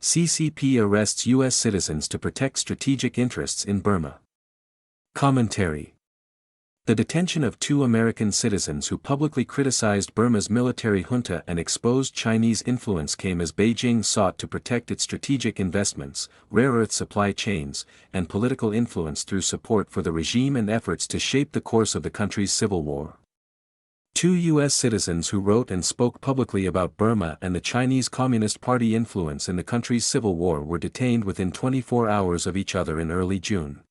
CCP arrests U.S. citizens to protect strategic interests in Burma. Commentary. The detention of two American citizens who publicly criticized Burma's military junta and exposed Chinese influence came as Beijing sought to protect its strategic investments, rare earth supply chains, and political influence through support for the regime and efforts to shape the course of the country's civil war. Two U.S. citizens who wrote and spoke publicly about Burma and the Chinese Communist Party influence in the country's civil war were detained within 24 hours of each other in early June.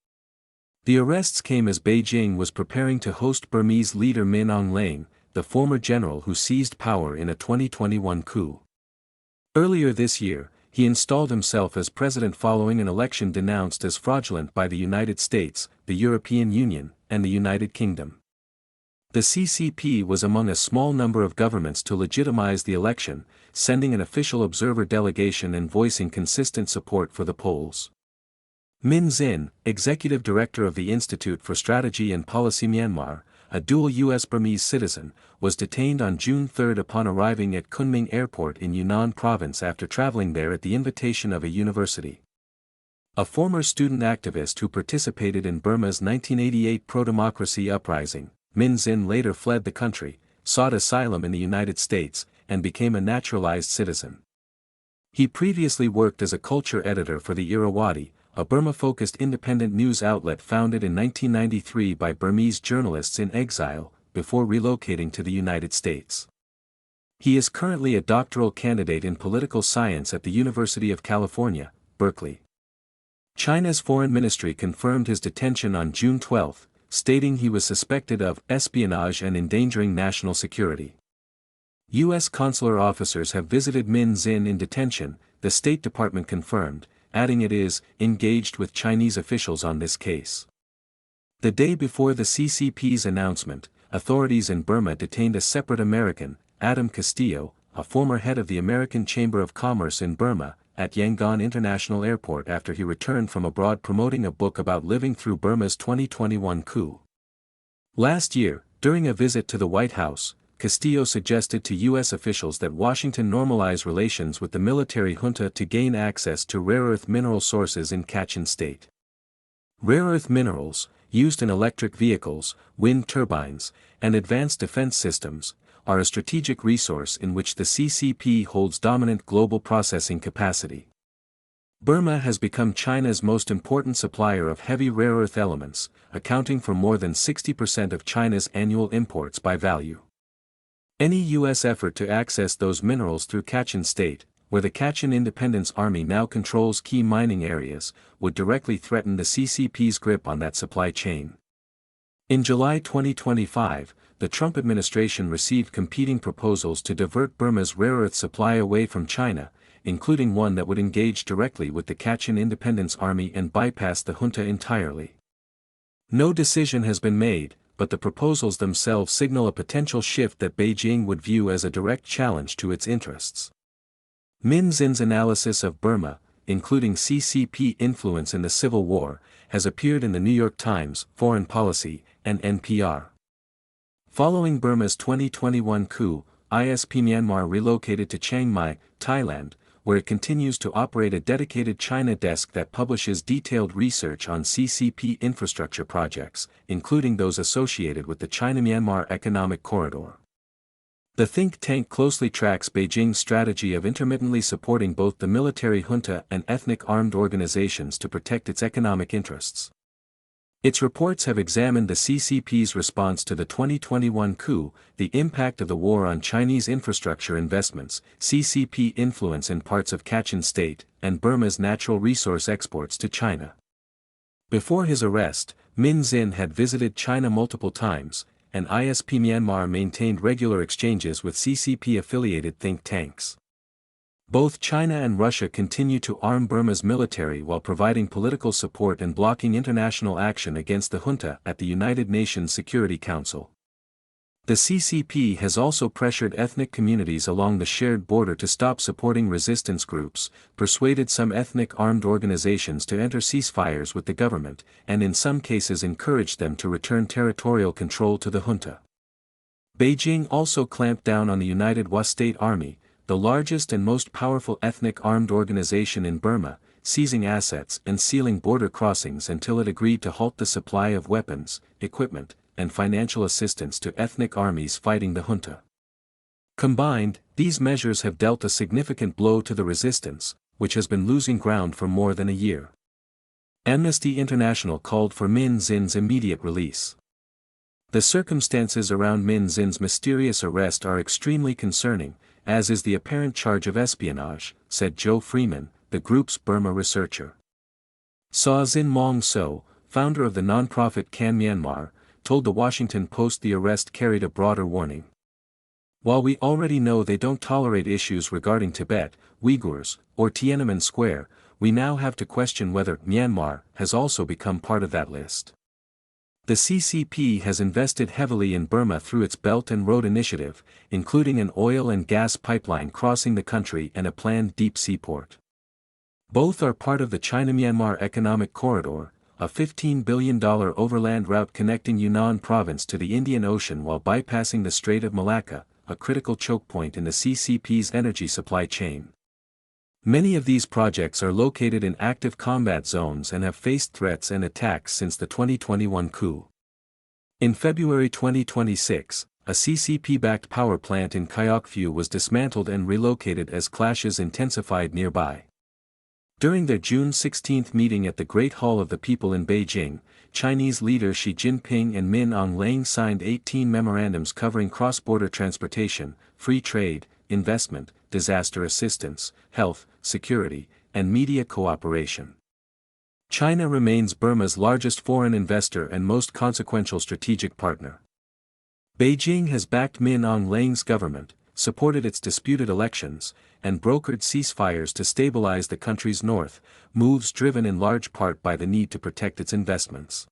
The arrests came as Beijing was preparing to host Burmese leader Min Aung Hlaing, the former general who seized power in a 2021 coup. Earlier this year, he installed himself as president following an election denounced as fraudulent by the United States, the European Union, and the United Kingdom. The CCP was among a small number of governments to legitimize the election, sending an official observer delegation and voicing consistent support for the polls. Min Zin, executive director of the Institute for Strategy and Policy Myanmar, a dual U.S. Burmese citizen, was detained on June 3 upon arriving at Kunming Airport in Yunnan Province after traveling there at the invitation of a university. A former student activist who participated in Burma's 1988 pro-democracy uprising, Min Zin later fled the country, sought asylum in the United States, and became a naturalized citizen. He previously worked as a culture editor for the Irrawaddy, a Burma-focused independent news outlet founded in 1993 by Burmese journalists in exile, before relocating to the United States. He is currently a doctoral candidate in political science at the University of California, Berkeley. China's foreign ministry confirmed his detention on June 12, stating he was suspected of espionage and endangering national security. U.S. consular officers have visited Min Zin in detention, the State Department confirmed, adding it is engaged with Chinese officials on this case. The day before the CCP's announcement, authorities in Burma detained a separate American, Adam Castillo, a former head of the American Chamber of Commerce in Burma, at Yangon International Airport after he returned from abroad promoting a book about living through Burma's 2021 coup. Last year, during a visit to the White House, Castillo suggested to U.S. officials that Washington normalize relations with the military junta to gain access to rare earth mineral sources in Kachin State. Rare earth minerals, used in electric vehicles, wind turbines, and advanced defense systems, are a strategic resource in which the CCP holds dominant global processing capacity. Burma has become China's most important supplier of heavy rare earth elements, accounting for more than 60% of China's annual imports by value. Any U.S. effort to access those minerals through Kachin State, where the Kachin Independence Army now controls key mining areas, would directly threaten the CCP's grip on that supply chain. In July 2025, the Trump administration received competing proposals to divert Burma's rare earth supply away from China, including one that would engage directly with the Kachin Independence Army and bypass the junta entirely. No decision has been made, but the proposals themselves signal a potential shift that Beijing would view as a direct challenge to its interests. Min Zin's analysis of Burma, including CCP influence in the Civil War, has appeared in the New York Times, Foreign Policy, and NPR. Following Burma's 2021 coup, ISP Myanmar relocated to Chiang Mai, Thailand, where it continues to operate a dedicated China desk that publishes detailed research on CCP infrastructure projects, including those associated with the China-Myanmar Economic Corridor. The think tank closely tracks Beijing's strategy of intermittently supporting both the military junta and ethnic armed organizations to protect its economic interests. Its reports have examined the CCP's response to the 2021 coup, the impact of the war on Chinese infrastructure investments, CCP influence in parts of Kachin State, and Burma's natural resource exports to China. Before his arrest, Min Zin had visited China multiple times, and ISP Myanmar maintained regular exchanges with CCP-affiliated think tanks. Both China and Russia continue to arm Burma's military while providing political support and blocking international action against the junta at the United Nations Security Council. The CCP has also pressured ethnic communities along the shared border to stop supporting resistance groups, persuaded some ethnic armed organizations to enter ceasefires with the government, and in some cases encouraged them to return territorial control to the junta. Beijing also clamped down on the United Wa State Army, the largest and most powerful ethnic armed organization in Burma, seizing assets and sealing border crossings until it agreed to halt the supply of weapons, equipment, and financial assistance to ethnic armies fighting the junta. Combined, these measures have dealt a significant blow to the resistance, which has been losing ground for more than a year. Amnesty International called for Min Zin's immediate release. The circumstances around Min Zin's mysterious arrest are extremely concerning, as is the apparent charge of espionage, said Joe Freeman, the group's Burma researcher. Saw Zin Maung So, founder of the nonprofit Can Myanmar, told the Washington Post the arrest carried a broader warning. While we already know they don't tolerate issues regarding Tibet, Uyghurs, or Tiananmen Square, we now have to question whether Myanmar has also become part of that list. The CCP has invested heavily in Burma through its Belt and Road Initiative, including an oil and gas pipeline crossing the country and a planned deep sea port. Both are part of the China-Myanmar Economic Corridor, a $15 billion overland route connecting Yunnan province to the Indian Ocean while bypassing the Strait of Malacca, a critical choke point in the CCP's energy supply chain. Many of these projects are located in active combat zones and have faced threats and attacks since the 2021 coup. In February 2026, a CCP-backed power plant in Kayakphu was dismantled and relocated as clashes intensified nearby. During their June 16 meeting at the Great Hall of the People in Beijing, Chinese leader Xi Jinping and Min Aung Hlaing signed 18 memorandums covering cross-border transportation, free trade, investment, disaster assistance, health, security, and media cooperation. China remains Burma's largest foreign investor and most consequential strategic partner. Beijing has backed Min Aung Hlaing's government, supported its disputed elections, and brokered ceasefires to stabilize the country's north, moves driven in large part by the need to protect its investments.